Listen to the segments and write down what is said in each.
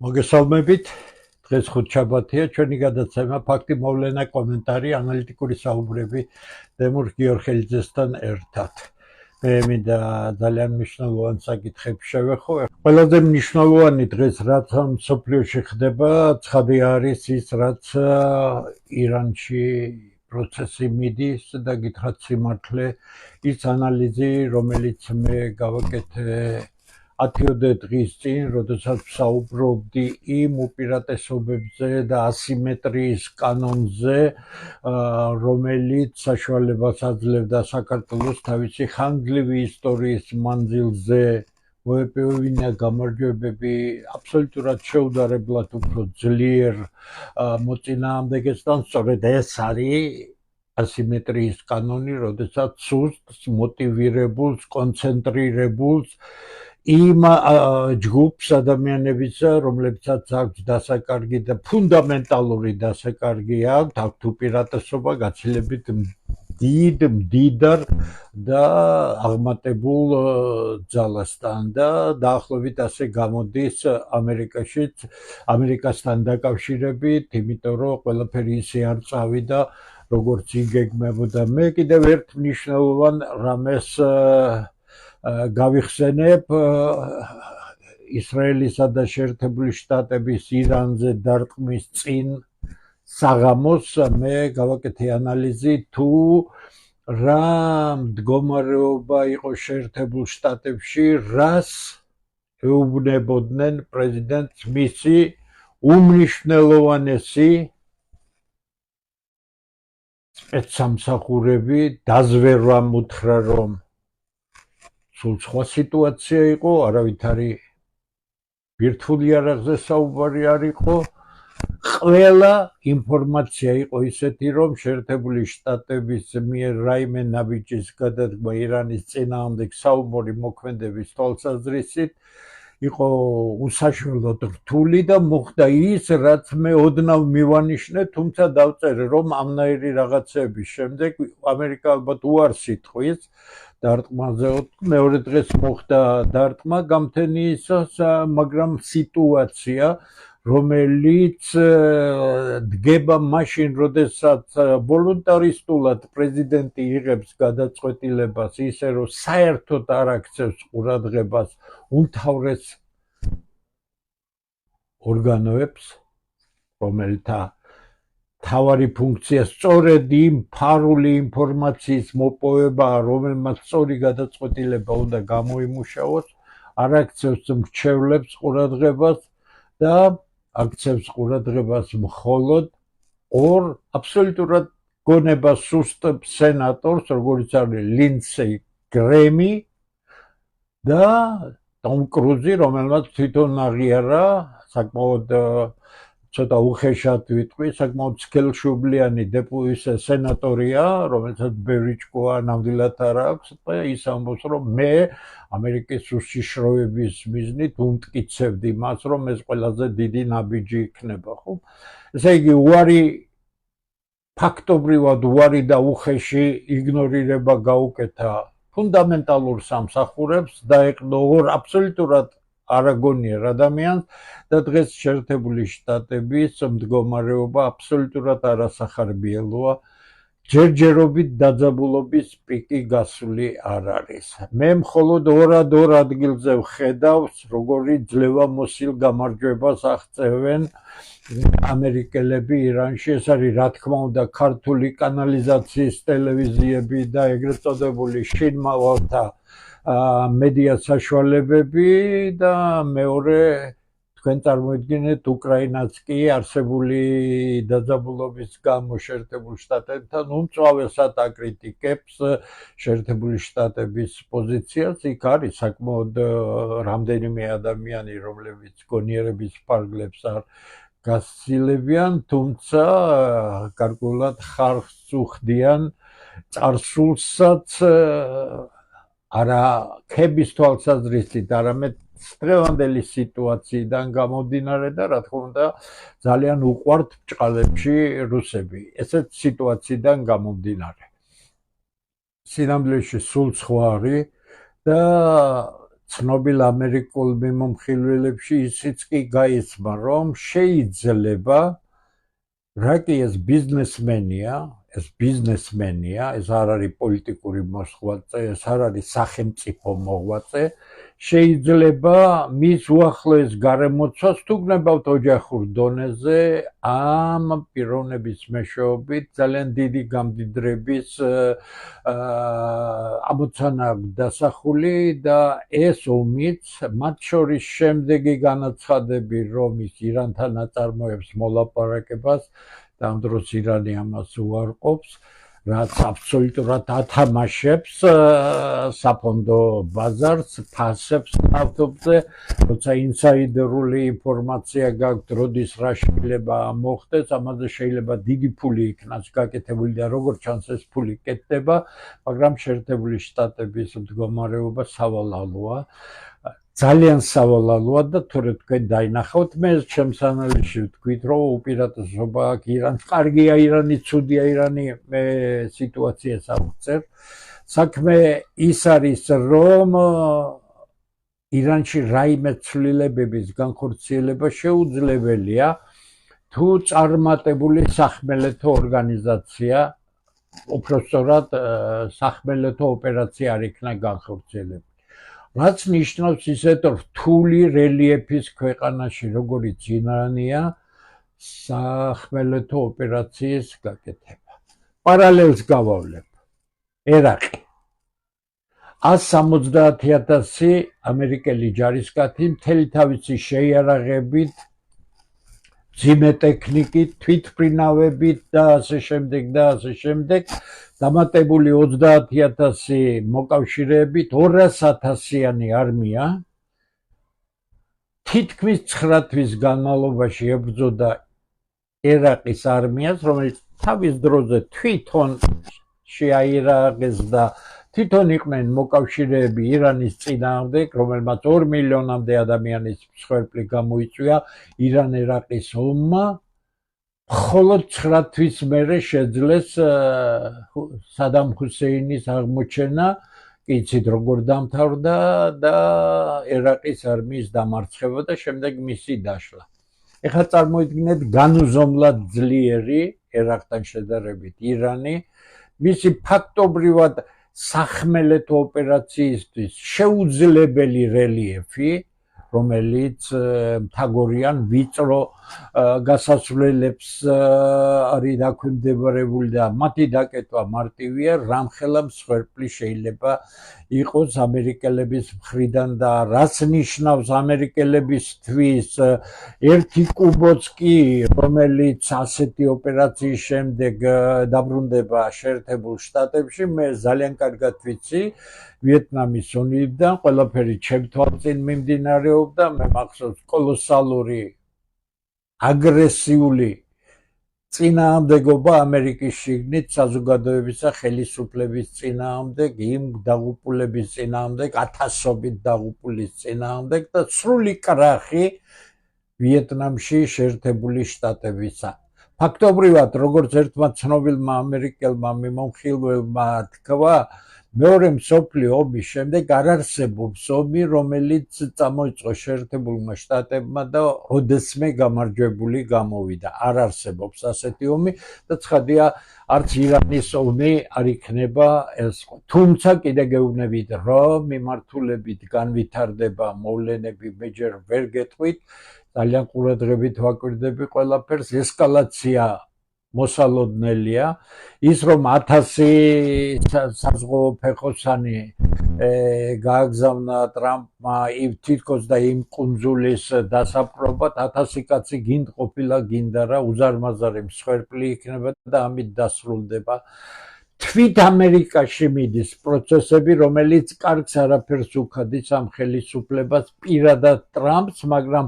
მოგესალმებით. დღეს ხუთშაბათია, ჩვენი გადაცემა ფაქტი მოვლენა კომენტარი ანალიტიკური საუბრები დემურ გიორხელიძესთან ერთად. მე მინდა ძალიან მნიშვნელოვან საკითხებს შევეხო. ყველაზე მნიშვნელოვანი დღეს რაც მსოფლიოში ხდება, ცხადი არის ის რაც ირანში პროცესი მიდის და გითხრათ სიმართლე ის ანალიზი, რომელიც მე გავაკეთე 10 დღის წინ, როდესაც ვსაუბრობდი იმ უპირატესობებზე და ასიმეტრიის კანონზე, რომელიც საშუალებას აძლევდა საქართველოს თავისი ხანგრძლივი ისტორიის მანძილზე მოეპოვებინა გამარჯვებები აბსოლუტურად შეუდარებლად უფრო ძლიერ მოწინააღმდეგესთან. სწორედ ეს არის ასიმეტრიის კანონი, როდესაც სუსტს, მოტივირებულს, კონცენტრირებულს იმ ჯგუფს ადამიანებისა, რომლებსაც აქვს დასაკარგი და ფუნდამენტალური დასაკარგი აქვთ უპირატესობა გაცილებით მდიდარ და აღმატებულ ძალასთან და დაახლოებით ასე გამოდის ამერიკასთან დაკავშირებით, იმიტომ რომ ყველაფერი ისე არ წავიდა, როგორც იგეგმებოდა. მე კიდევ ერთ მნიშვნელოვან რამეს გავიხსენებ ისრაელისა და შეერთებული შტატების ირანზე დარტყმის წინ საღამოს მე გავაკეთე ანალიზი თუ რა მდგომარეობა იყო შეერთებულ შტატებში, რას ეუბნებოდნენ პრეზიდენტს მისი უმნიშვნელოვანესი სპეცსამსახურები დაზვერვამ უთხრა, რომ სულ სხვა სიტუაცია იყო, არავითარი ბირთვული იარაღზე საუბარი არ იყო. ყველა ინფორმაცია იყო ისეთი, რომ შეერთებული შტატების მიერ რაიმე ნაბიჯის გადადგმა ირანის წინააღმდეგ საომარი მოქმედების თვალსაზრისით იყო უსაშველოდ რთული და მოხდა ის, რაც მე ოდნავ მივანიშნე, თუმცა დავწერე, რომ ამნაირი რაღაცების შემდეგ ამერიკა ალბათ უარს იტყვის დარტყმაზე. მეორე დღეს მოხდა დარტყმა გამთენიისას, მაგრამ სიტუაცია, რომელიც დგება მაშინ, როდესაც ვოლუნტარისტულად პრეზიდენტი იღებს გადაწყვეტილებას ისე, რომ საერთოდ არ აქცევს ყურადღებას უმთავრეს ორგანოებს, რომელთა თავარი ფუნქცია სწორედ იმ ფარული ინფორმაციის მოპოვებაა, რომელმაც სწორი გადაწყვეტილება უნდა გამოიმუშაოს, არ აქცევს მრჩევლებს ყურადღებას და აქცევს ყურადღებას მხოლოდ ორ აბსოლუტურად გონება სუსტ სენატორს, როგორიც არის ლინდსეი გრემი და ტომ კრუზი, რომელმაც თვითონ აღიარა საკმაოდ ცოტა უხეშად ვიტყვი, საკმაოდ სქელშუბლიანი სენატორია, რომელსაც ბევრი ჭკუა ნამდვილად არ აქვს და ის ამბობს, რომ მე ამერიკის უშიშროების მიზნით უმტკიცებდი მას, რომ ეს ყველაზე დიდი ნაბიჯი იქნება, ხო? ესე იგი, ფაქტობრივად უარი და უხეში იგნორირება გაუკეთა ფუნდამენტალურ სამსახურებს, დაეყო ორ აბსოლუტურად არაგონიერ ადამიანს და დღეს შეერთებული შტატების მდგომარეობა აბსოლუტურად არასახარბიელოა. ჯერჯერობით დაძაბულობის პიკი გასული არ არის. მე მხოლოდ ორ ადგილზე ვხედავს, როგორი ძლევამოსილ გამარჯვებას აღწევენ ამერიკელები ირანში. ეს არის, რა თქმა უნდა, ქართული კანალიზაციის ტელევიზიები და ეგრეთ წოდებული შინმავალთა მედია საშუალებები და მეორე თქვენ წარმოიდგინეთ უკრაინაც კი არსებული დაძაბულობის გამო შეერთებულ შტატებთან უმწვავესად აკრიტიკებს შეერთებული შტატების პოზიციას. იქ არის საკმაოდ რამდენიმე ადამიანი, რომლებიც გონიერების ფარგლებს არ გასცილებიან, თუმცა გარკვეულად ხარხს უხდიან წარსულსაც არა ქების თვალსაზრისით, არამედ დღევანდელი სიტუაციიდან გამომდინარე და რა თქმა უნდა ძალიან უყვართ ბჭყალებში რუსები. ესეთ სიტუაციიდან გამომდინარე. სინამდვილეში სულ სხვა არის და ცნობილ ამერიკულ მიმომხილველებში ისიც კი გაიცმა, რომ შეიძლება რა კი ეს ბიზნესმენია, ეს არ არის პოლიტიკური მოღვაწე, ეს არ არის სახელმწიფო მოღვაწე, შეიძლება მის უახლოეს გარემოცვას თუ გნებავთ ოჯახურ დონეზე ამ პიროვნების მეშვეობით ძალიან დიდი გამდიდრების ამოცანა დასახული და ეს ომიც მათ შორის შემდეგი განაცხადები, რომ ის ირანთან აწარმოებს მოლაპარაკებას და ამ დროს ირანი ამას უარყოფს, რაც აბსოლუტურად ათამაშებს საფონდო ბაზარს, ფასებს ნავთობზე, როცა ინსაიდერული ინფორმაცია გაქვთ, როდის რა შეიძლება მოხდეს, ამაზე შეიძლება დიდი ფული იქნას გაკეთებული და როგორც ჩანს ეს ფული კეთდება, მაგრამ შეერთებული შტატების მდგომარეობა სავალალოა. ძალიან სავალალოა და თორე თქვენ დაინახავთ, მე ჩემს ანალიზში ვთქვით, რომ უპირატესობა აქვს ირანს, კარგია ირანი, ცუდია ირანი, მე სიტუაციას ავწერ. საქმე ის არის, რომ ირანში რაიმე ცვლილებების განხორციელება შეუძლებელია, თუ წარმატებული სახმელეთო ორგანიზაცია, უпростоრად სახმელეთო ოპერაცია არ იქნა განხორციელებული. რაც ნიშნავს ისეთ რთული რელიეფის ქვეყანაში, როგორიც ირანია, სახმელეთო ოპერაციის გაკეთება. პარალელს გავავლებ. ერაყი 170,000 ამერიკელი ჯარისკაცი მთელი თავისი შეიარაღებით, ძიმე ტექნიკით, თვითმფრინავებით და ასე შემდეგ, დამატებული 30,000 მოკავშირეებით 200,000-იანი არმია თითქმის 9 თვის განმავლობაში ებრძოდა ერაყის არმიას, რომელიც თავის დროზე თვითონ შეაირაღეს და თვითონ იყვნენ მოკავშირეები ირანის წინააღმდეგ, რომელმაც 2 მილიონამდე ადამიანის მსხვერპლი გამოიწვია ირან-ერაყის ომმა. მხოლოდ 9 თვის მერე შეძლეს სადამ ჰუსეინის აღმოჩენა, კი იცით როგორ დამთავრდა და ერაყის არმიის დამარცხება და შემდეგ მისი დაშლა. ეხლა წარმოიდგინეთ განუზომლად ძლიერი ერაყთან შედარებით ირანი, მისი ფაქტობრივად სახმელეთო ოპერაციისთვის შეუძლებელი რელიეფი, რომელიც მთაგორიან ვიწრო გასასვლელებს არის დაქვემდებარებული და მათი დაკეტვა მარტივია, რამხელა მსხვერპლი შეიძლება იყოს ამერიკელების მხრიდან და რაც ნიშნავს ამერიკელებისთვის ერთი კუბოცკი, რომელიც ასეთი ოპერაციის შემდეგ დაბრუნდება შეერთებულ შტატებში, მე ძალიან კარგად ვიცი, ვიეტნამის ომიდან ყველაფერი ჩემ თვალწინ მიმდინარეობდა, მე მახსოვს კოლოსალური აგრესიული წინააღმდეგობა ამერიკის შიგნით საზოგადოებისა ხელისუფლების წინააღმდეგ, იმ დაღუპულების წინააღმდეგ, ათასობით დაღუპულის წინააღმდეგ და სრული კრახი ვიეტნამში შეერთებული შტატებისა. ფაქტობრივად, როგორც ერთმა ცნობილმა ამერიკელმა მიმომხილველმა თქვა, მეორე მსოფლიო ომის შემდეგ არ არსებობს ომი, რომელიც წამოიწყო შეერთებულმა შტატებმა და ოდესმე გამარჯვებული გამოვიდა. არ არსებობს ასეთი ომი და ცხადია, არც ირანის ომი არ იქნება ეს. თუმცა კიდე გეუბნებით, რომ მიმართულებით განვითარდება მოვლენები, მე ჯერ ვერ გეტყვით, ძალიან ყურადღებით ვაკვირდები ყველაფერს, ესკალაცია მოსალოდნელია, ის რომ 1000 საზღვაო ფეხოსანი გააგზავნა ტრამპმა თითქოს და იმ კუნძულის დასაპყრობად, 1000 კაცი ყოფილა გინდა რა, უზარმაზარი მსხვერპლი იქნება და ამით დასრულდება თვით ამერიკაში მიდის პროცესები, რომელიც კარგს არაფერს უქადის ამ ხელისუფლებას პირადად ტრამპს, მაგრამ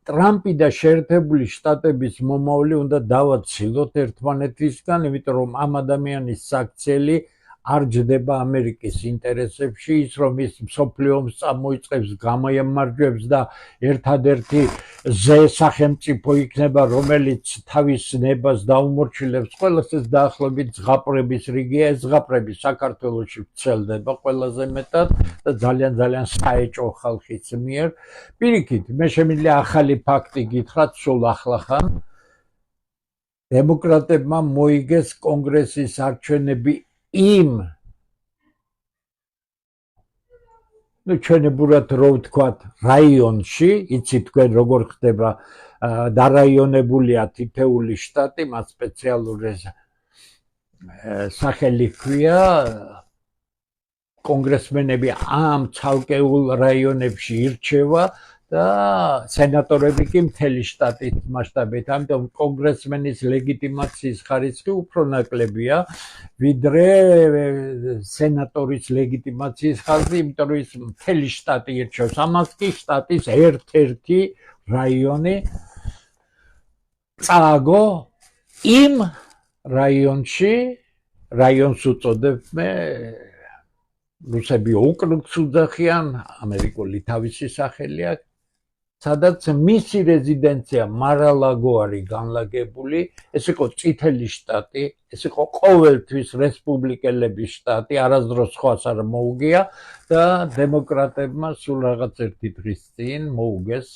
ტრამპი და შეერთებული შტატების მომავალი უნდა დავაცილოთ ერთმანეთისგან, იმიტომ რომ ამ ადამიანის საქციელი არ ჯდება ამერიკის ინტერესებში, ის რომ ის მსოფლიო ომს წამოიწყებს, გამოიმარჯვებს და ერთადერთი სახელმწიფო იქნება, რომელიც თავის ნებას დაუმორჩილებს ყველას, ეს დაახლოებით ზღაპრების რიგია, ეს ზღაპრები საქართველოში ვრცელდება ყველაზე მეტად და ძალიან საეჭვო ხალხის მიერ. პირიქით, მე შემიძლია ახალი ფაქტი გითხრათ, სულ ახლახან დემოკრატებმა მოიგეს კონგრესის არჩევნები იმ ჩვენებურად რო ვთქვათ რაიონში, იცით თქვენ როგორ ხდება დარაიონებულია თითეული შტატი, მას სპეციალური სახელი ჰქვია, კონგრესმენები ამ ცალკეულ რაიონებში ირჩევა და სენატორები კი მთელი შტატის მასშტაბით. ამიტომ კონგრესმენის ლეგიტიმაციის ხარისხი უფრო ნაკლებია, ვიდრე სენატორის ლეგიტიმაციის ხარისხი, იმიტომ რომ ის მთელი შტატი ირჩევს. ამას კი შტატის ერთ-ერთი რაიონი წააგო იმ რაიონში, რაიონს უწოდებენ რუსები ოკრუგს უძახიან, ამერიკული თავისი სახელი აქვს, სადაც მისი რეზიდენცია მარალაგო არის განლაგებული, ეს იყო წითელი შტატი, ეს იყო ყოველთვის რესპუბლიკელების შტატი, არასდროს სხვას არ მოუგია და დემოკრატებმა სულ რაღაც ერთი დღის წინ მოუგეს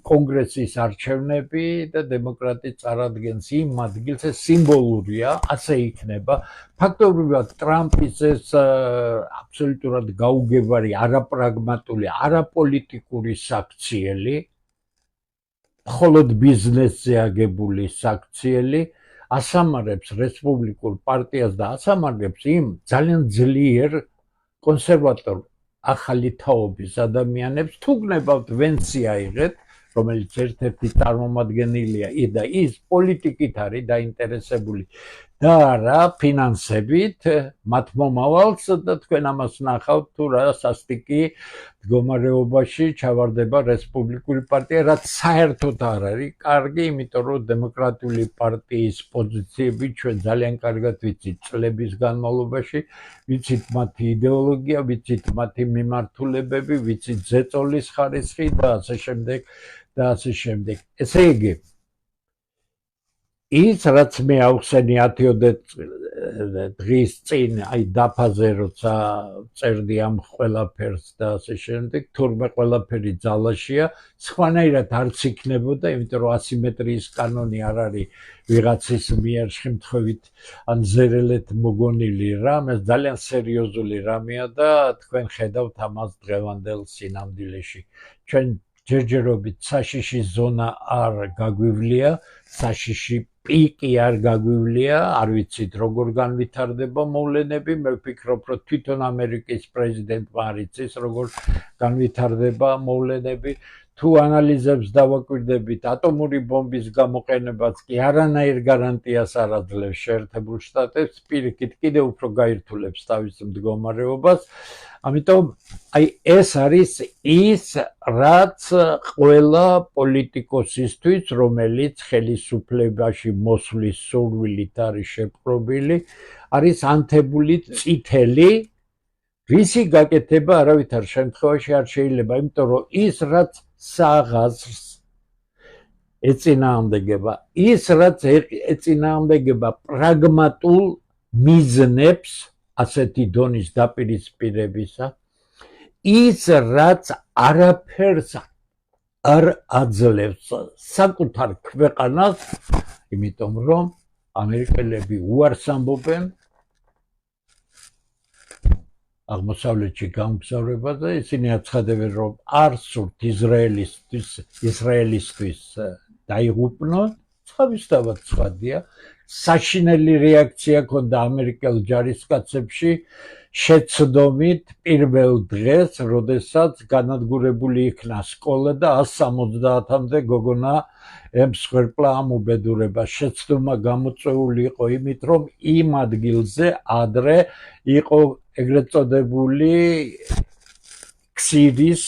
კონგრესის არჩევნები და დემოკრატი წარადგენს იმ ადგილს, ეს სიმბოლურია, ასე იქნება. ფაქტობრივად ტრამპის ეს აბსოლუტურად გაუგებარი, არაპრაგმატული, არაპოლიტიკური საქციელი, მხოლოდ ბიზნესზე აგებული საქციელი ასამარებს რესპუბლიკურ პარტიას და ასამარებს იმ ძალიან ძლიერ კონსერვატორ ახალი თაობის ადამიანებს, თუ გნებავთ ვენსი აიღეთ, რომელიც ერთ-ერთი წარმომადგენელია და ის პოლიტიკით არის დაინტერესებული და რა ფინანსებით მათ მომავალს და თქვენ ამას ნახავთ თუ რა სასტიკი მდგომარეობაში ჩავარდება რესპუბლიკური პარტია, რაც საერთოდ არ არის კარგი, იმიტომ რომ დემოკრატიული პარტიის პოზიციები ჩვენ ძალიან კარგად ვიცით წლების განმავლობაში, ვიცით მათი იდეოლოგია, ვიცით მათი მიმართულებები, ვიცით ზეწოლის ხარისხი და ასე შემდეგ და ასე შემდეგ. ესე იგი, ის რაც მე ავხსენი 10 დღის წინ, აი დაფაზე როცა წერდი ამ ყველაფერს და ასე შემდეგ, თურმე ყველაფერი ძალაშია, სხვანაირად არც იქნებოდა, იმიტომ რომ ასიმეტრიის კანონი არ არის ვიღაცის მიერ შემთხვევით ან ზერელეთ მოგონილი რამ, ეს ძალიან სერიოზული რამეა და თქვენ ხედავთ ამას დღევანდელ სინამდვილეში. ჩვენ ჯერჯერობით საშიში ზონა არ გაგვივლია, საშიში პიკი არ გაგვივლია, არ ვიცით როგორ განვითარდება მოვლენები, მე ვფიქრობ, რომ თვითონ ამერიკის პრეზიდენტმა არ იცის როგორ განვითარდება მოვლენები. თუ ანალიზებს დავაკვირდებით, ატომური ბომბის გამოყენებაც კი არანაირ გარანტიას არ აძლევს შეერთებულ შტატებს, პირიქით კიდევ უფრო გაირთულებს თავის მდგომარეობას. ამიტომ აი ეს არის ის, რაც ყველა პოლიტიკოსისთვის, რომელიც ხელისუფლებაში მოსვლის სურვილით არის შეპყრობილი, არის ანთებული წითელი, რისი გაკეთება არავითარ შემთხვევაში არ შეიძლება, იმიტომ რომ ის რაც საღაზრს ეწინააღმდეგება, ის რაც ეწინააღმდეგება პრაგმატულ მიზნებს ასეთი დონის დაპირისპირებისა, ის რაც არაფერს არ აძლევს საკუთარ ქვეყანას, იმიტომ რომ ამერიკელები უარს ამბობენ აღმოსავლეთში გამგზავრებაზე, ისინი აცხადებენ, რომ არ სურთ ისრაელისთვის დაიღუპნონ, თავისთავად ცხადია, საშინელი რეაქცია ჰქონდა ამერიკელ ჯარისკაცებში შეცდომით პირველ დღეს, როდესაც განადგურებული იქნა სკოლა და 170-მდე გოგონა ემსხვერპლა ამ უბედურებას. შეცდომა გამოწვეული იყო იმით, რომ იმ ადგილზე ადრე იყო ეგრეთ წოდებული ქსირის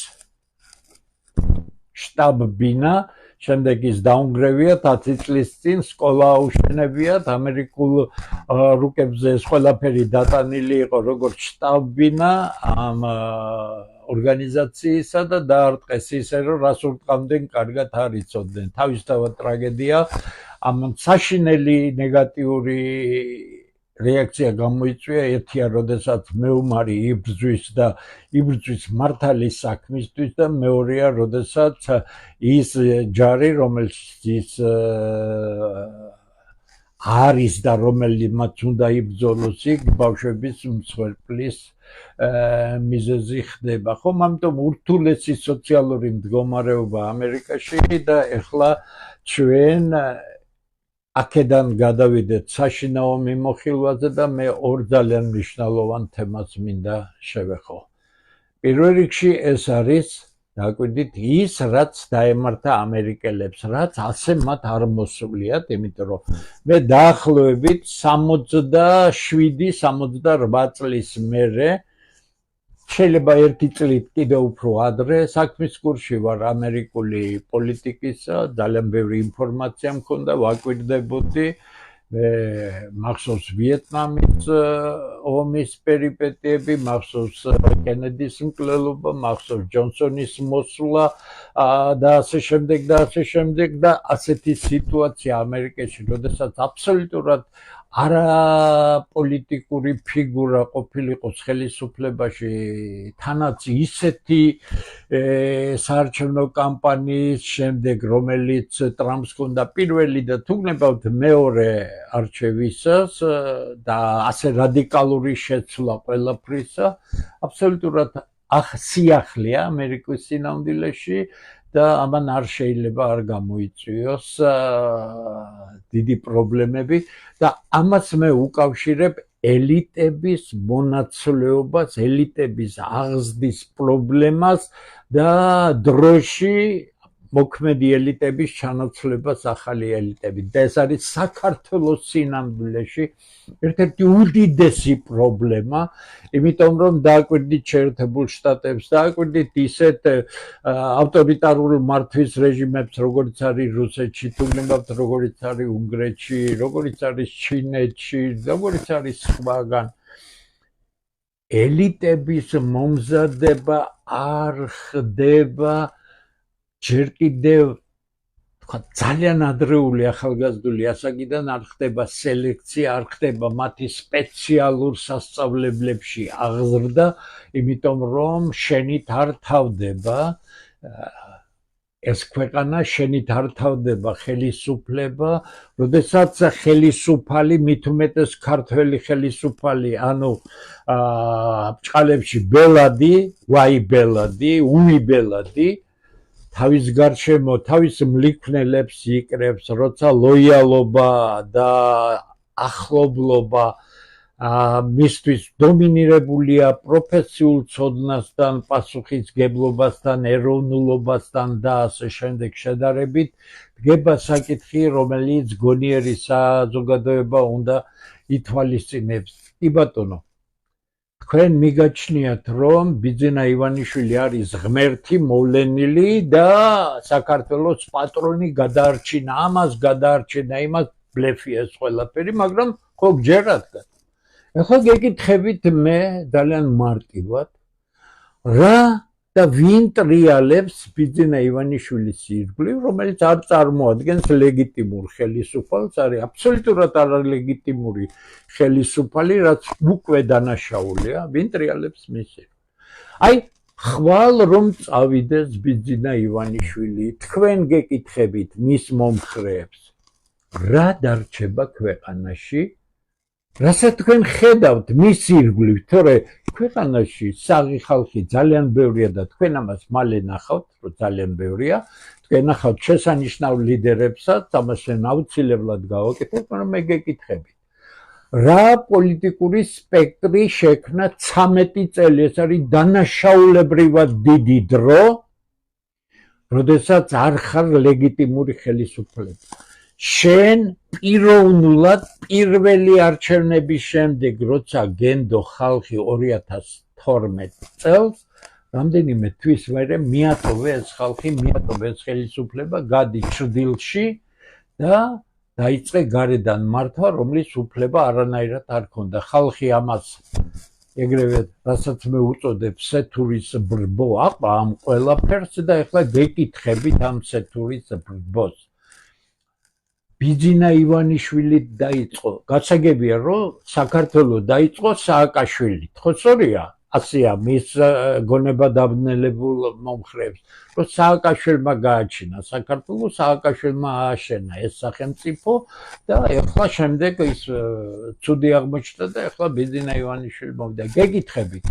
შტაბ-ბინა, შემდეგ ის დაუნგრევიათ 10 წლის წინ სკოლა აუშენებიათ ამერიკულ რუკებზე ეს ყველაფერი დატანილი იყო როგორც შტაბ-ბინა ამ ორგანიზაციისა და დაარტყეს ისე რომ რას ურტყამდნენ კარგად არ იცოდნენ თავისთავად ტრაგედია ამ საშინელი ნეგატიური რეაქცია გამოიწვია ერთია როდესაც მეომარი იბრძვის და იბრძვის მართალის საქმისთვის და მეორეა როდესაც ის ჯარი რომელიც ის არის და რომელიმაც უნდა იბრძოლოს იქ ბავშვების მსხვერპლის მიზეზი ხდება ხომ ამიტომ ურთულესი სოციალური მდგომარეობა ამერიკაში და ეხლა ჩვენ აქედან გადავიდეთ საშინაო მიმოხილვაზე და მე ორ ძალიან მნიშვნელოვან თემას მინდა შევეხო. პირველ რიგში ეს არის დაგვიდით ის რაც დაემართა ამერიკელებს, რაც ასე მათ არ მოსულიათ, იმიტომ რომ მე დაახლოებით 67-68 წლის მერე შეიძლება ერთი წლით კიდევ უფრო ადრე საქმის კურსში ვარ ამერიკული პოლიტიკისა, ძალიან ბევრი ინფორმაცია მქონდა, ვაკვირდებოდი, მახსოვს ვიეტნამის ომის პერიპეტიები, მახსოვს კენედის მკვლელობა, მახსოვს ჯონსონის მოსვლა და ასე შემდეგ და ასეთი სიტუაცია ამერიკაში, როდესაც აბსოლუტურად არაპოლიტიკური ფიგურა ყოფილიყო ხელისუფლებაში, თანაც ისეთი საარჩევნო კამპანიის შემდეგ, რომელიც ტრამპს ჰქონდა პირველი და თუნდაც მეორე არჩევისას და ასე რადიკალური შეცვლა ყველაფრისა, აბსოლუტურად სიახლეა ამერიკის სინამდვილეში და ამან არ შეიძლება არ გამოიწვიოს დიდი პრობლემები და ამას მე უკავშირებ ელიტების მონაცვლეობას, ელიტების აღზრდის პრობლემას და დროში მოქმედი ელიტების ჩანაცვლებას ახალი ელიტებით. და ეს არის საქართველოს სინამდვილეში ერთ-ერთი უდიდესი პრობლემა, იმიტომ რომ დააკვირდით შეერთებულ შტატებს, დააკვირდით ისეთ ავტორიტარულ მართვის რეჟიმებს, როგორც არის რუსეთში, თუნდაც როგორც არის უნგრეთში, როგორც არის ჩინეთში, როგორც არის სხვაგან. ელიტების მომზადება არ ხდება ჯერ კიდევ ძალიან ადრეული ახალგაზრდული ასაკიდან არ ხდება სელექცია, არ ხდება მათი სპეციალურ სასწავლებლებში აღზრდა, იმიტომ რომ შენით არ თავდება ეს ქვეყანა, შენით არ თავდება ხელისუფლება, როდესაც ხელისუფალი, მით უმეტეს ქართველი ხელისუფალი, ანუ ბჭყალებში ბელადი, ვაი ბელადი, უმი ბელადი თავის გარშემო თავის მლიქნელებს იკრებს, როცა ლოიალობა და ახლობლობა მისთვის დომინირებულია პროფესიულ ცოდნასთან, პასუხისგებლობასთან, ეროვნულობასთან და ასე შემდეგ შედარებით, დგება საკითხი, რომელიც გონიერი საზოგადოება უნდა ითვალისწინებს. კი ბატონო, თქვენ მიგაჩნიათ, რომ ბიძინა ივანიშვილი არის ღმერთი მოვლენილი და საქართველოს პატრონი გადაარჩინა, ამას გადაარჩინა, იმას ბლეფია ეს ყველაფერი, მაგრამ ხო გჯერათ. ეხლა გეკითხებით მე ძალიან მარტივად, რა და ვინ ტრიალებს ბიძინა ივანიშვილის ირგვლივ, რომელიც არ წარმოადგენს ლეგიტიმურ ხელისუფალს, არის აბსოლუტურად არალეგიტიმური ხელისუფალი, რაც უკვე დანაშაულია, ვინ ტრიალებს მის ირგვლივ. აი, ხვალ რომ წავიდეს ბიძინა ივანიშვილი, თქვენ გეკითხებით მის მომხრეებს, რა დარჩება ქვეყანაში? რასაც თქვენ ხედავთ მის ირგვლივ, თორე ქვეყანაში საღი ხალხი ძალიან ბევრია და თქვენ ამას მალე ნახავთ, რომ ძალიან ბევრია, თქვენ ნახავთ შესანიშნავ ლიდერებსაც, ამასთან აუცილებლად გავაკეთებ, მაგრამ მე გეკითხებით. რა პოლიტიკური სპექტრი შექმნა 13 წელი, ეს არის დანაშაულებრივად დიდი დრო, როდესაც არ ხარ ლეგიტიმური ხელისუფლება. შენ პიროვნულად პირველი არჩევნების შემდეგ, როცა გენდო ხალხი 2012 წელს, რამდენიმე თვის მერე მიატოვე ეს ხალხი, მიატოვე ეს ხელისუფლება, გადი ჭრდილში და დაიწყე გარედან მართვა, რომლის უფლება არანაირად არ ქონდა. ხალხი ამას ეგრევე, რასაც მე უწოდებ სეთურის ბრბო, აყვა ამ ყველაფერს და ეხლა გეკითხებით ამ სეთურის ბრბოს. ბიძინა ივანიშვილი დაიწყო. გასაგებია, რომ საქართველოს დაიწყო სააკაშვილით. ხო სწორია? ასეა მის გონება დაბნელებულ მომხრეებს, რომ სააკაშვილმა გააჩინა საქართველოს, სააკაშვილმა ააშენა ეს სახელმწიფო და ეხლა შემდეგ ის ცუდი აღმოჩნდა და ეხლა ბიძინა ივანიშვილი მოვიდა. გეკითხებით.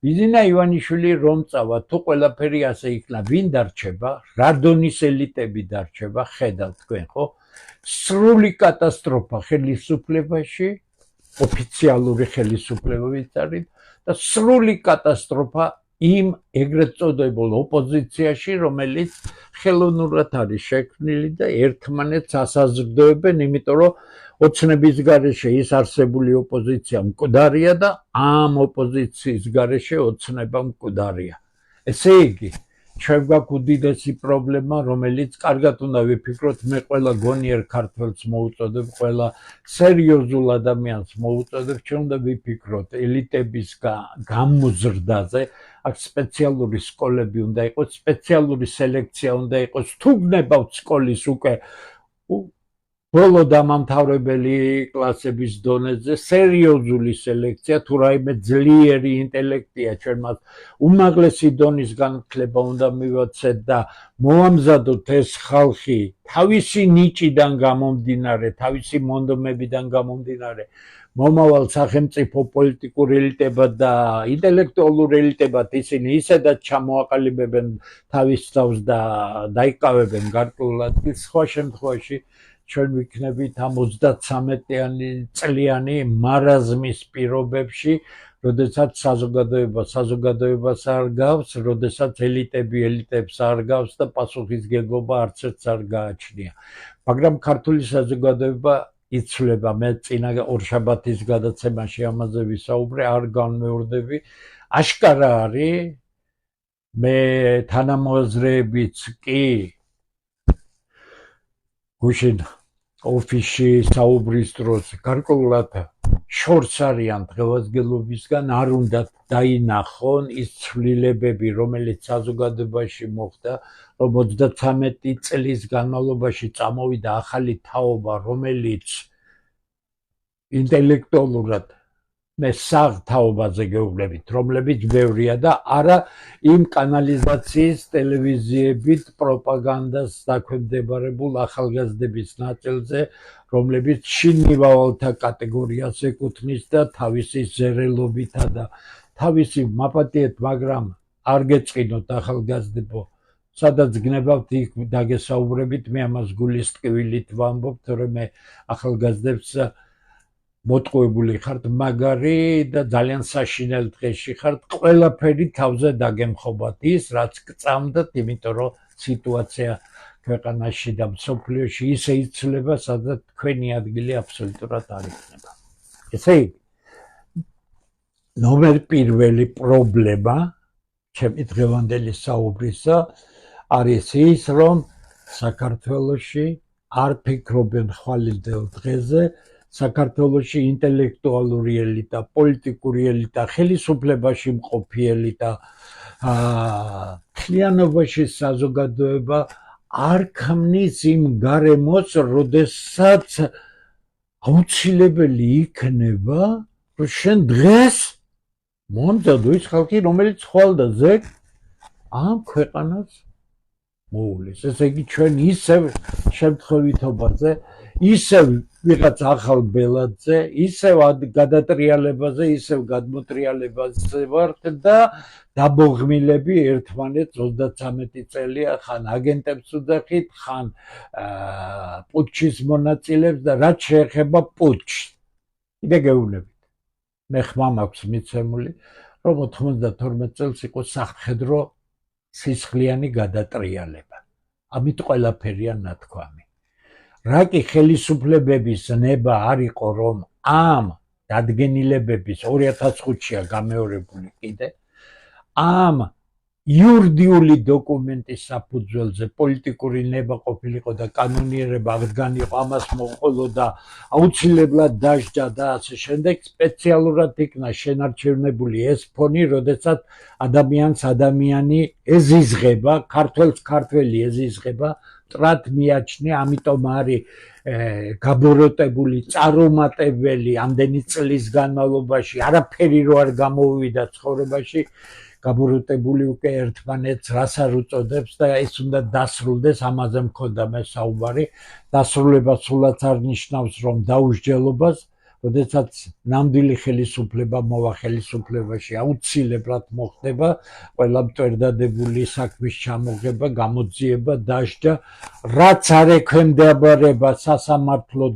ბიძინა ივანიშვილი რომ წავა, თუ ყველაფერი ასე იქნა, ვინ დარჩება? რა დონის ელიტები დარჩება? ხედავთ თქვენ, ხო? სრული კატასტროფა ხელისუფლებაში, ოფიციალური ხელისუფლებებით არის და სრული კატასტროფა იმ ეგრეთ წოდებულ ოპოზიციაში, რომელიც ხელოვნურად არის შექმნილი და ერთმანეთს ასაზრდოებენ, იმიტომ რომ ოცნების გარეშე ის არსებული ოპოზიცია მკვდარია და ამ ოპოზიციის გარეშე ოცნება მკვდარია. ესე იგი, ჩვენ გვაქვს უდიდესი პრობლემა, რომელიც კარგად უნდა ვიფიქროთ, მე ყველა გონიერ ქართველს მოუწოდებ, ყველა სერიოზულ ადამიანს მოუწოდებ, ჩვენ უნდა ვიფიქროთ ელიტების გამოზრდაზე, აქ სპეციალური სკოლები უნდა იყოს, სპეციალური სელექცია უნდა იყოს, თუ გნებავთ სკოლის უკვე ბოლო დამამთავრებელი კლასების დონეზე სერიოზული სელექცია, თუ რაიმე ძლიერი ინტელექტია, ჩვენ მას უმაღლესი დონის განათლება უნდა მივაცეთ და მოვამზადოთ ეს ხალხი თავისი ნიჭიდან გამომდინარე, თავისი მონდომებიდან გამომდინარე, მომავალ სახელმწიფო პოლიტიკურ ელიტებად და ინტელექტუალურ ელიტებად ისინი ისედაც ჩამოაყალიბებენ თავის თავს და დაიკავებენ გარკვეულად, სხვა შემთხვევაში ჩვენ ვიქნებით ამ 33 წლიანი მარაზმის პირობებში, როდესაც საზოგადოებას არ გავს, როდესაც ელიტები ელიტებს არ გავს და პასუხისგებლობა არც ერთს არ გააჩნია. მაგრამ ქართული საზოგადოება იცვლება, მე წინა ორშაბათის გადაცემაში ამაზე ვისაუბრე, არ განმეორდები, აშკარა არის, მე თანამოაზრეებიც კი გუშინ ოფისში საუბრის დროს გარკვეულად შორს არიან დღევასგელობისგან, არ უნდათ დაინახონ ის ცვლილებები, რომელიც საზოგადოებაში მოხდა, რომ 33 წლის განმავლობაში წამოვიდა ახალი თაობა, რომელიც ინტელექტუალურად მე საღ თაობაზე გეუბნებით, რომლებიც ბევრია და არა იმ კანალიზაციის ტელევიზიებით პროპაგანდას დაქვემდებარებულ ახალგაზრდების ნაწილზე, რომლებიც შინმივალთა კატეგორიას ეკუთვნის და თავისი ზერელობითა და თავისი მაპატიეთ, მაგრამ არ გეწყინოთ ახალგაზრდებო, სადაც გნებავთ იქ დაგესაუბრებით, მე ამას გულის ტკივილით ვამბობ, რომ მე ახალგაზრდებს მოტყუებული ხართ მაგარი და ძალიან საშინელ დღეში ხართ, ყველაფერი თავზე დაგემხობათ ის, რაც გწამდათ, იმიტომ რომ სიტუაცია ქვეყანაში და მსოფლიოში ისე იცვლება, სადაც თქვენი ადგილი აბსოლუტურად არ იქნება. ესე იგი, ნომერ პირველი პრობლემა ჩემი დღევანდელი საუბრისა არის ის, რომ საქართველოში არ ფიქრობენ ხვალინდელ დღეზე, საქართველოში ინტელექტუალური ელიტა, პოლიტიკური ელიტა, ხელისუფლებაში მყოფი ელიტა, მთლიანობაში საზოგადოება არ ქმნის იმ გარემოს, როდესაც აუცილებელი იქნება, რომ შენ დღეს მომზადო ის ხალხი, რომელიც ხვალ და ზეგ ამ ქვეყანას მოუვლის. ესე იგი, ჩვენ ისევ შემთხვევითობაზე, ისევ ვიღაც ახალ ბელადზე, ისევ გადატრიალებაზე, ისევ გადმოტრიალებაზე ვართ და დაბოღმილები ერთმანეთს 33 წელია, ხან აგენტებს უძახით, ხან პუტჩის მონაწილეებს და რაც შეეხება პუტჩს. კიდე გეუბნებით. მე ხმა მაქვს მიცემული, რომ 92 წელს იყო სამხედრო სისხლიანი გადატრიალება. ამით ყველაფერია ნათქვამი. რა კი ხელისუფლებების ნება არ იყო, რომ ამ დადგენილებების 2005-ია გამეორებული კიდე, ამ იურიდიული დოკუმენტის საფუძველზე პოლიტიკური ნება ყოფილიყო და კანონიერება აღდგანიყო, ამას მოყოლოდა აუცილებლად დაждდა და ასე შემდეგ, სპეციალურად იქნა შენარჩუნებული ეს ფონი, როდესაც ადამიანი ეზიზღება, ქართველს ქართველი ეზიზღება, მტრად მიაჩნია, ამიტომ არის გაბოროტებული, წარუმატებელი ამდენი წლის განმავლობაში, არაფერი რო არ გამოვიდა ცხოვრებაში, გაბოროტებული უკვე ერთმანეთს რას არ უწოდებს და ეს უნდა დასრულდეს, ამაზე მქონდა მე საუბარი. დასრულება სულაც არ ნიშნავს, რომ დაუსჯელობას, როდესაც ნამდვილი ხელისუფლება მოვა ხელისუფლებაში, აუცილებლად მოხდება ყველა მტვერდადებული საქმის ჩამოღება, გამოძიება, დაждდა, რაც არ ექვემდებარება სასამართლო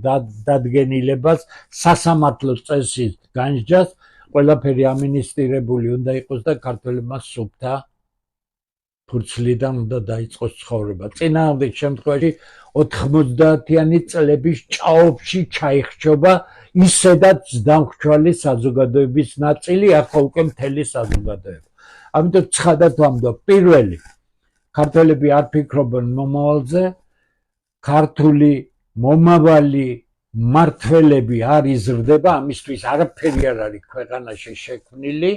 დადგენილებას, სასამართლო წესის განსჯას, ყველაფერი ამინისტრირებული უნდა იყოს და ქართველებმა სუფთა ფურცლიდან უნდა დაიწყოს ცხოვრება. წინააღმდეგ შემთხვევაში 90-იანი წლების ჭაობში ჩაიხრჩობა ისედაც დამხმარალი საზოგადოების ნაწილი, ახლა უკვე მთელი საზოგადოება. ამიტომ ცხადად ვამბობ, პირველი, ქართველები არ ფიქრობენ მომავალზე, ქართული მომავალი მართველები არ იზრდება, ამისთვის არაფერი არ არის ქვეყანაში შექმნილი,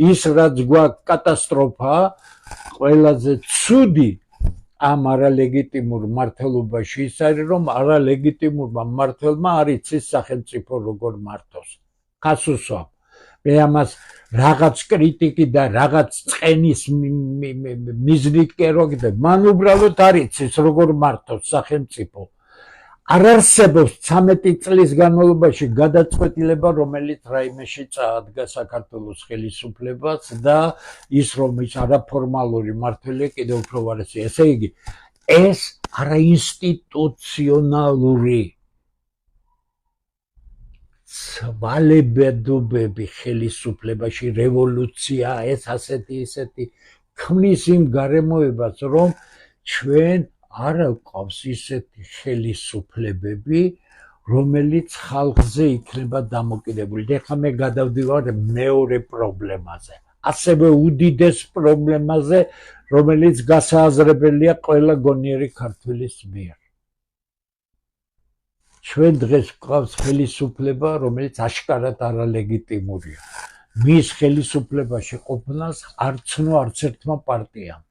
ის რაც გვაქვს კატასტროფა, ყველაზე ცუდი ამ არალეგიტიმურ მმართველობაში ის არის, რომ არალეგიტიმურმა მმართველმა არ იცის სახელმწიფო როგორ მართოს. გასუსვამ. მე ამას რაღაც კრიტიკი და რაღაც წყენის მიზნით კი არ ვაკეთებ, მან უბრალოდ არ იცის როგორ მართოს სახელმწიფო. არ არსებობს 13 წლის განმავლობაში გადაწყვეტილება, რომელიც რაიმეში წაადგა საქართველოს ხელისუფლებას და ის რომ ის არაფორმალური მმართველია კიდევ უფრო ვარესია. ესე იგი, ეს არაინსტიტუციონალური ცვალებადობები ხელისუფლებაში, რევოლუცია, ეს ასეთი ისეთი ქმნის იმ გარემოებას, რომ ჩვენ არ გვყავს ისეთი ხელისუფლებები, რომელიც ხალხზე იქნება დამოკიდებული. ეხლა მე გადავდივარ მეორე პრობლემაზე, ასევე უდიდეს პრობლემაზე, რომელიც გასააზრებელია ყველა გონიერი ქართველის მიერ. ჩვენ დღეს გვყავს ხელისუფლება, რომელიც აშკარად არალეგიტიმურია. მის ხელისუფლებაში ყოფნას არ ცნო არც ერთმა პარტიამ.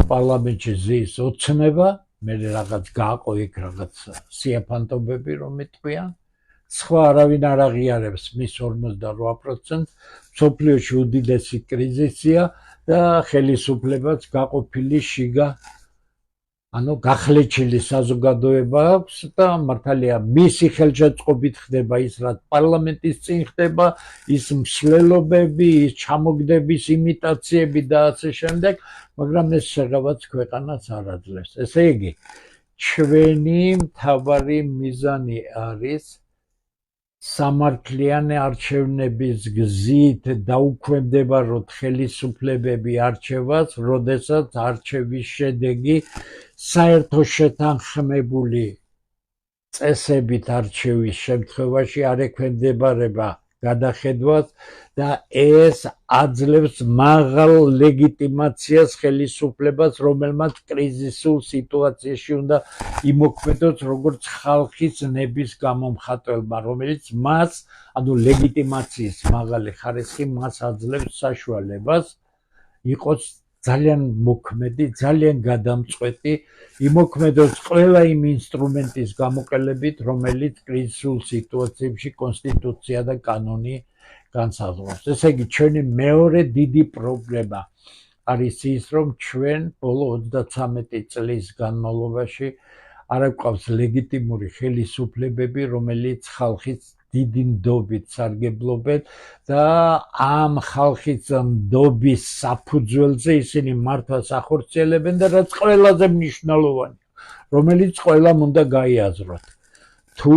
პარლამენტში ზის ოცნება, მე რაღაც გააყო იქ რაღაც სიაფანტობები რომ იტყვიან, სხვა არავინ არ აღიარებს მის 48%, მსოფლიოში უდიდესი კრიზისია და ხელისუფლებაც გაყოფილი შიგა, ანუ გახლეჩილი საზოგადოება აქვს და მართალია მისი ხელშეწყობით ხდება ის, რაც პარლამენტის წინ ხდება, ის მსვლელობები, ის ჩამოგდების იმიტაციები და ასე შემდეგ, მაგრამ ეს შეღავაც ქვეყანას არ აძლევს. ესე იგი, ჩვენი მთავარი მიზანი არის სამართლიანი არჩევნების გზით დაუქვემდებაროთ ხელისუფლებები არჩევას, როდესაც არჩევის შედეგი საერთო შეთანხმებული წესებით არჩევის შემთხვევაში არ ექვემდებარება გადახედვას და ეს აძლევს მაღალ ლეგიტიმაციას ხელისუფლებას, რომელმაც კრიზისულ სიტუაციაში უნდა იმოქმედოს როგორც ხალხის ნების გამომხატველმა, რომელიც მას, ანუ ლეგიტიმაციის მაღალი ხარისხი მას აძლევს საშუალებას იყოს ძალიან მოქმედი, ძალიან გადამწყვეტი, იმოქმედოს ყველა იმ ინსტრუმენტის გამოყენებით, რომელიც კრიზისულ სიტუაციებში კონსტიტუცია და კანონი განსაზღვრავს. ესე იგი, ჩვენი მეორე დიდი პრობლემა არის ის, რომ ჩვენ ბოლო 33 წლის განმავლობაში არ გვყავს ლეგიტიმური ხელისუფლებები, რომელიც ხალხის დიდი ნდობით სარგებლობენ და ამ ხალხის ნდობის საფუძველზე ისინი მართვას ახორციელებენ და რაც ყველაზე მნიშვნელოვანია, რომელიც ყველამ უნდა გაიაზროთ. თუ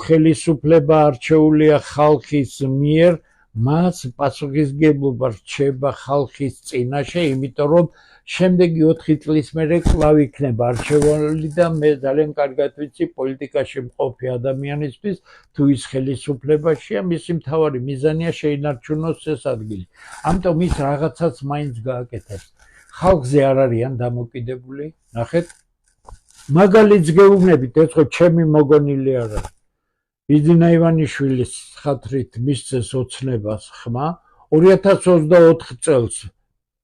ხელისუფლება არჩეულია ხალხის მიერ, მას პასუხისმგებლობა რჩება ხალხის წინაშე, იმიტომ რომ შემდეგი 4 წლის მერე კვლავ იქნება არჩევანი და მე ძალიან კარგად ვიცი პოლიტიკაში მყოფი ადამიანისთვის თუ ის ხელისუფლებაშია, მისი მთავარი მიზანია შეინარჩუნოს ეს ადგილი. ამიტომ ის რაღაცას მაინც გააკეთებს. ხალხზე არ არიან დამოკიდებული, ნახეთ. მაგალითს გეუბნებით, ეს ხო ჩემი მოგონილი არ არის. ბიძინა ივანიშვილის ხათრით მისცეს ოცნებას ხმა 2024 წელს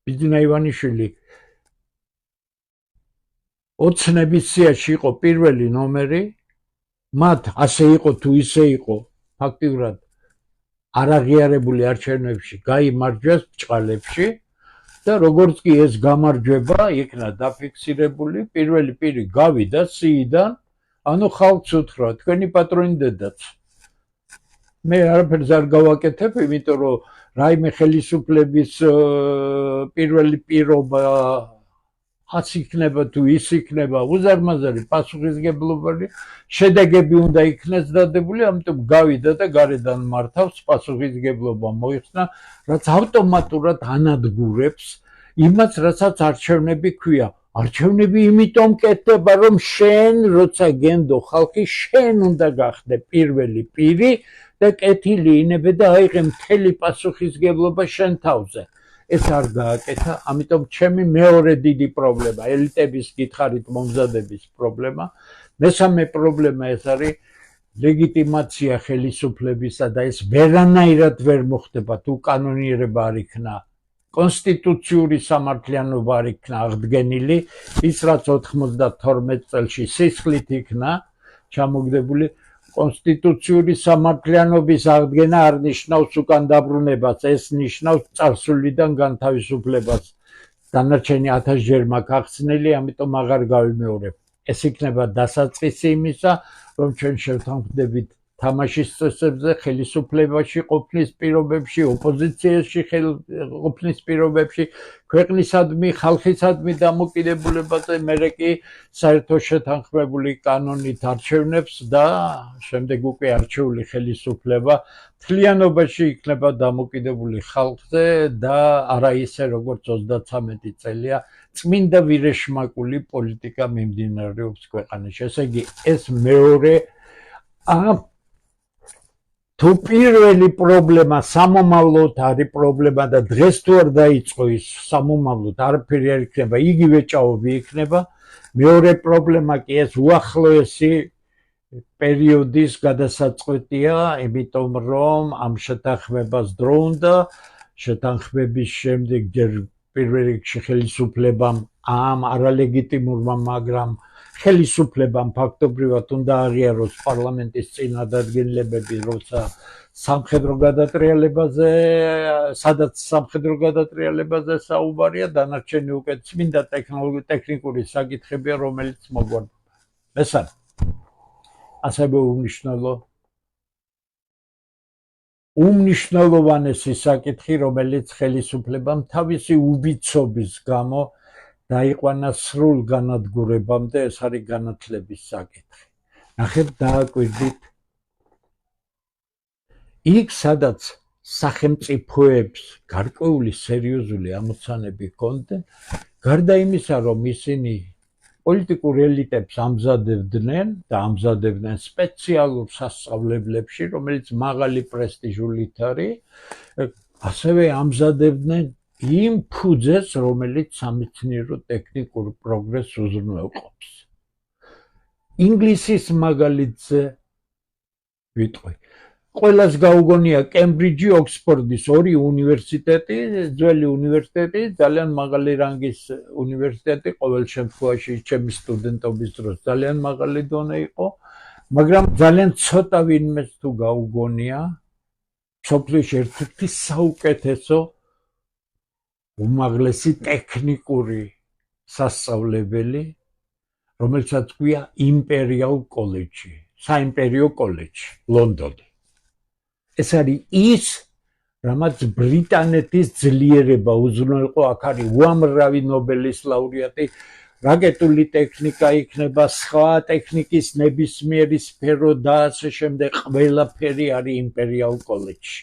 ბიძინა ივანიშვილი ოცნების სიაში იყო პირველი ნომერი, მათ ასე იყო თუ ისე იყო, ფაქტიურად არაღიარებული არჩევნებში გაიმარჯვეს ბჭყალებში და როგორც კი ეს გამარჯვება იქნა დაფიქსირებული, პირველი პირი გავიდა სიიდან, ანუ ხალხს უთხრა, თქვენი პატრონი დედაც. მე არაფერს არ გავაკეთებ, იმიტომ რომ რაიმე ხელისუფლების პირველი პირობა ას იქნება თუ ის იქნება, უზარმაზარი პასუხისმგებლობანი შედეგები უნდა იქნეს დადებული, ამიტომ გავიდა და გარედან მართავს პასუხისმგებლობა მოიხსნა, რაც ავტომატურად ანადგურებს იმას, რასაც არჩევნები ქვია. არჩევნები იმიტომ კეთდება, რომ შენ, როცა გენდო ხალხი, შენ უნდა გახდე პირველი პირი და კეთილი ინებე და აიღე მთელი პასუხისმგებლობა შენ თავზე. ეს არ გააკეთა, ამიტომ ჩემი მეორე დიდი პრობლემა, ელიტების გითხარით მომზადების პრობლემა. მესამე პრობლემა ეს არის ლეგიტიმაცია ხელისუფლებისა და ეს ვერანაირად ვერ მოხდება, თუ კანონიერება არ იქნა, კონსტიტუციური სამართლიანობა არ იქნა აღდგენილი, ის რაც 92 წელში სისხლით იქნა ჩამოგდებული. კონსტიტუციური სამართლიანობის აღდგენა არ ნიშნავს უკან დაბრუნებას, ეს ნიშნავს წარსულიდან განთავისუფლებას. დანარჩენი 1000-ჯერ მაქვს ახსნილი, ამიტომ აღარ გავიმეორებ. ეს იქნება დასაწყისი იმისა, რომ ჩვენ შევთანხმდებით თამაშის წესებზე, ხელისუფლებაში ყოფნის პირობებში, ოპოზიციაში ყოფნის პირობებში, ქვეყნისადმი, ხალხისადმი დამოკიდებულებაზე, მერე კი საერთო შეთანხმებული კანონით არჩევნებს და შემდეგ უკვე არჩეული ხელისუფლება მთლიანობაში იქნება დამოკიდებული ხალხზე და არა ისე როგორც 33 წელია წმინდა ვირეშმაკული პოლიტიკა მიმდინარეობს ქვეყანაში. ესე იგი, ეს მეორე თუ პირველი პრობლემა სამომავლოდ არის პრობლემა და დღეს თუ არ დაიწყო ის სამომავლოდ არაფერი არ იქნება, იგივე ჭაობი იქნება. მეორე პრობლემა კი ეს უახლოესი პერიოდის გადასაწყვეტია, იმიტომ რომ ამ შეთანხმებას დრო უნდა, შეთანხმების შემდეგ ჯერ პირველ რიგში ხელისუფლებამ ამ არალეგიტიმურმა, მაგრამ ხელისუფლებამ ფაქტობრივად უნდა აღიაროს პარლამენტის წინადადგინებები, როცა სამხედრო გადატრიალებაზე, სადაც სამხედრო გადატრიალებაზე საუბარია, დანარჩენი უკვე წმინდა ტექნიკური საკითხებია, რომელიც მოგვარდება. მესამე, ასევე უმნიშვნელოვანესი საკითხი, რომელიც ხელისუფლებამ თავისი უბიცობის გამო დაიყვანა სრულ განადგურებამდე, ეს არის განათლების საკითხი. ნახეთ, დააკვირდით. იქ, სადაც სახელმწიფოებს გარკვეული სერიოზული ამოცანები ჰქონდნენ, გარდა იმისა, რომ ისინი პოლიტიკურ ელიტებს ამზადებდნენ და ამზადებდნენ სპეციალურ სასწავლებლებში, რომელიც მაღალი პრესტიჟულით არის, ასევე ამზადებდნენ იმ ფუძეს, რომელიც სამეცნიერო ტექნიკურ პროგრესს უზრუნველყოფს. ინგლისის მაგალითზე ვიტყვი. ყველას გაუგონია კემბრიჯი, ოქსფორდის ორი უნივერსიტეტი, ძველი უნივერსიტეტი, ძალიან მაღალი რანგის უნივერსიტეტი, ყოველ შემთხვევაში ჩემი სტუდენტობის დროს ძალიან მაღალი დონე იყო, მაგრამ ძალიან ცოტა ვინმეს თუ გაუგონია მსოფლიოში ერთ-ერთი საუკეთესო უმაღლესი ტექნიკური სასწავლებელი, რომელსაც ქვია იმპერიალ კოლეჯი, საიმპერიო კოლეჯი, ლონდონი. ეს არის ის, რამაც ბრიტანეთის ძლიერება უზრუნველყო, აქ არის უამრავი ნობელის ლაურეატი, რაკეტული ტექნიკა იქნება, სხვა ტექნიკის ნებისმიერი სფერო და ასე შემდეგ, ყველაფერი არის იმპერიალ კოლეჯში.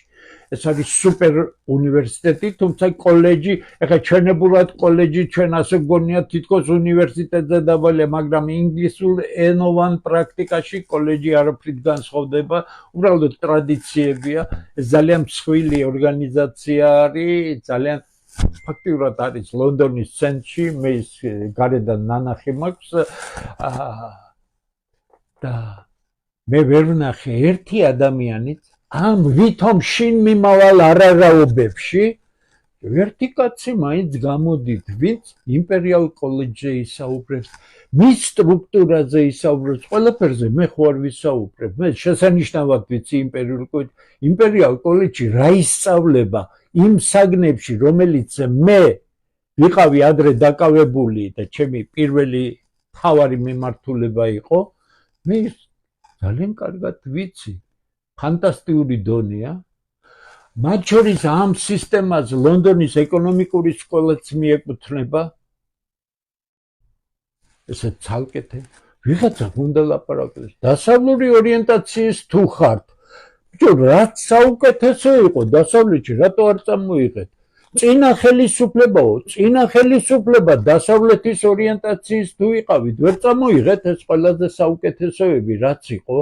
ეს არის სუპერ უნივერსიტეტი, თუმცა კოლეჯი, ეხლა ჩვენებურად კოლეჯი ჩვენ ასე გონიათ თითქოს უნივერსიტეტზე დავალია, მაგრამ ინგლისურ ენოვან პრაქტიკაში კოლეჯი არაფრით განსხვავდება, უბრალოდ ტრადიციებია, ეს ძალიან მსხვილი ორგანიზაცია არის, ძალიან ფაქტიურად არის ლონდონის ცენტრში, მე ის გარედან ნანახი მაქვს და მე ვერ ვნახე ერთი ადამიანით ამ ვითომ შინ მიმავალ არარაობებში ერთი კაცი მაინც გამოდით, ვინც იმპერიალ კოლეჯზე ისაუბრებს, მის სტრუქტურაზე ისაუბრებს, ყველაფერზე მე ხო არ ვისაუბრებ, მე შესანიშნავად ვიცი იმპერიალ კოლეჯში რა ისწავლება იმ საგნებში, რომელიც მე ვიყავი ადრე დაკავებული და ჩემი პირველი მთავარი მიმართულება იყო, მე ძალიან კარგად ვიცი, ფანტასტიკური დონეა. მათ შორის ამ სისტემას ლონდონის ეკონომიკური სკოლაც მიეკუთვნება. ესე ცალკეთე ვიღაცა უნდა ლაპარაკოს დასავლური ორიენტაციის თუ ხართ. ბიჭო, რაც საუკეთესო იყო დასავლეთში, რატო არ წამოიღეთ? წინა ხელისუფლებაო, წინა ხელისუფლება დასავლეთის ორიენტაციის თუ იყავით, ვერ წამოიღეთ ეს ყველაზე საუკეთესოები, რაც იყო.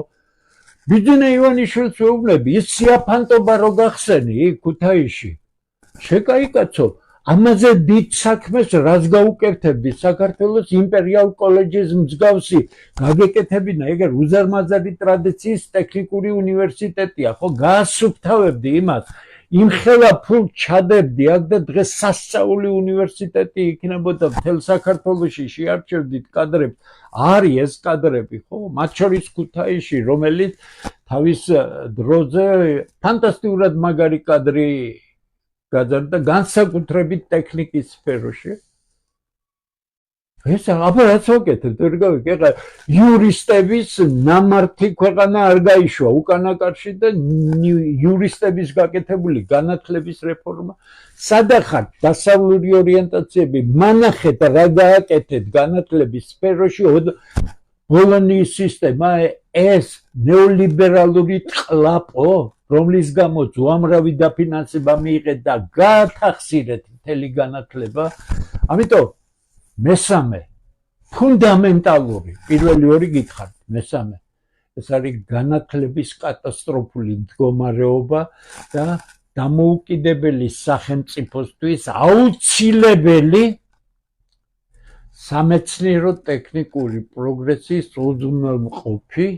ბიძინა ივანიშვილს ვეუბნები, ის სიაფანტობა რო გახსენი ქუთაისში. შეკაიკაცო, ამაზე დიდ საქმეს რას გაუკეთებდი საქართველოს იმპერიალ კოლეჯის მსგავსი გაგეკეთებინა, ეგერ უზარმაზარი ტრადიციის ტექნიკური უნივერსიტეტია, ხო გაასუფთავებდი იმას. იმხელა ფულ ჩადებდი აქ და დღეს სასწაული უნივერსიტეტი იქნებოდა მთელ საქართველოში, შეარჩევდით კადრებს. არის ეს კადრები, ხო? მათ შორის ქუთაისში, რომელიც თავის დროზე ფანტასტიკურად მაგარი კადრი გაძარდა განსაკუთრებით ტექნიკის სფეროში. ეს აბა რაც ვაკეთებ, ეხლა იურისტების ნამართი ქვეყანა არ გაიშვა უკანა კარში და იურისტების გაკეთებული განათლების რეფორმა. სადახარ დასავლური ორიენტაციები, მანახეთ რა გააკეთეთ განათლების სფეროში, ბოლონიის სისტემა, ეს ნეოლიბერალური ტყლაპო, რომლის გამოც უამრავი დაფინანსება მიიღეთ და გაათახსირეთ მთელი განათლება. ამიტომ მესამე ფუნდამენტალური, პირველი ორი გითხარით, მესამე ეს არის განათლების კატასტროფული მდგომარეობა და დამოუკიდებელი სახელმწიფოსთვის აუცილებელი სამეცნიერო ტექნიკური პროგრესის უზრუნველყოფი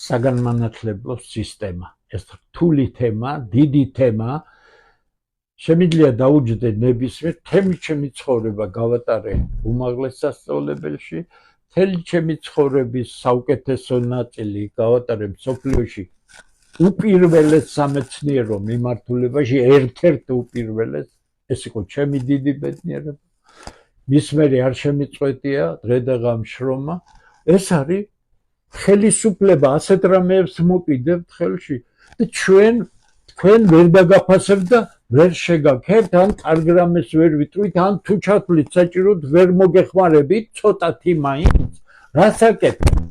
საგანმანათლებლო სისტემა. ეს რთული თემა, დიდი თემა. შემიძლია დაუჯდე ნებისმიერ, თემი ჩემი ცხოვრება გავატარე უმაღლეს სასწავლებელში, მთელი ჩემი ცხოვრების საუკეთესო ნაწილი გავატარე მსოფლიოში უპირველეს სამეცნიერო მიმართულებაში, ერთ-ერთ უპირველეს, ეს იყო ჩემი დიდი ბედნიერება. მის მერე არ შემიწყვეტია დღე და ღამ შრომა. ეს არის ხელისუფლება ასეთ რამეებს მოკიდებთ ხელში და თქვენ ვერ დაგაფასებთ და ვერ შეგაქებთ, ან კარგ რამეს ვერ ვიტყვით, ან თუ ჩათვლით საჭიროდ ვერ მოგეხმარებით, ცოტათი მაინც. რას აკეთებთ?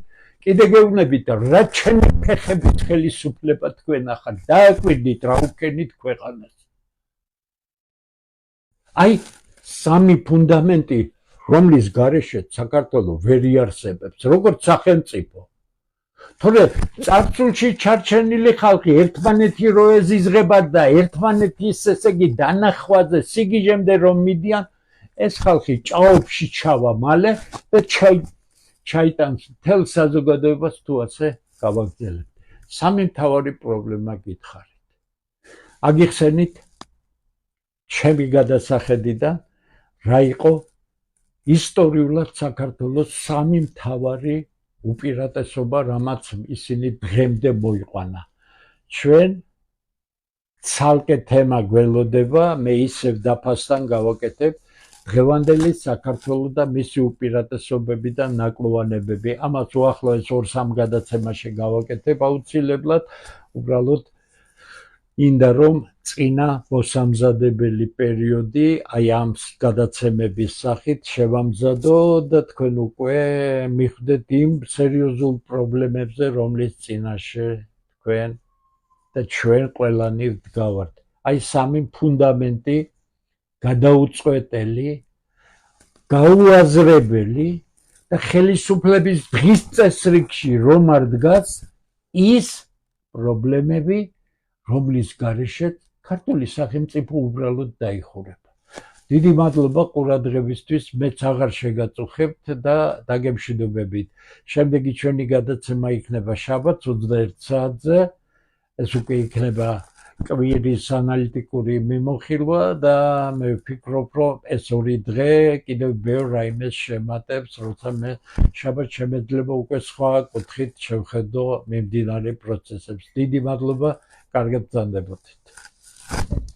კიდე გეუბნებით, რა ჩემი ფეხებით ხელისუფლება თქვენ ახარ, დააკვირდით რა უქენით ქვეყანას. აი, სამი ფუნდამენტი, რომლის გარეშეც საქართველო ვერ იარსებებს, როგორც სახელმწიფო. თორე წარსულში ჩარჩენილი ხალხი ერთმანეთი რო ეზიზღება და ერთმანეთის ესე იგი დანახვაზე სიგიჟემდე რომ მიდიან, ეს ხალხი ჭაობში ჩავა მალე და ჩაიტანს მთელ საზოგადოებას თუ ასე გავაგრძელებთ. სამი მთავარი პრობლემა გითხარით. აგიხსენით ჩემი გადასახედიდან რა იყო ისტორიულად საქართველოს სამი მთავარი უპირატესობა, რამაც ისინი დღემდე მოიყვანა. ჩვენ ცალკე თემა გველოდება, მე ისევ დაფასთან გავაკეთებ დღევანდელი საქართველო და მისი უპირატესობები და ნაკლოვანებები. ამას უახლოეს 2-3 გადაცემაში გავაკეთებ აუცილებლად, უბრალოდ ინდა რომ წინა მოსამზადებელი პერიოდი აი ამ გადაცემების სახით შევამზადო და თქვენ უკვე მიხვდეთ იმ სერიოზულ პრობლემებზე, რომლის წინაშე თქვენ და ჩვენ ყველანი ვდგავართ. Აი სამი ფუნდამენტი გადაუწყვეტელი, გაუაზრებელი და ხელისუფლების დღის წესრიგში რომ არ დგას ის პრობლემები, რომლის გარეშეც ქართული სახელმწიფო უბრალოდ დაიხურება. დიდი მადლობა ყურადღებისთვის, მეც აღარ შეგაწუხებთ და დაგემშვიდობებით. შემდეგი ჩვენი გადაცემა იქნება შაბათს 21 საათზე. ეს უკვე იქნება კვირის ანალიტიკური მიმოხილვა და მე ვფიქრობ, რომ ეს ორი დღე კიდევ ბევრ რაიმეს შემატებს, როცა მე შაბათს შემეძლება უკვე სხვა კუთხით შევხედო მიმდინარე პროცესებს. დიდი მადლობა, კარგად ბრძანდებოდეთ.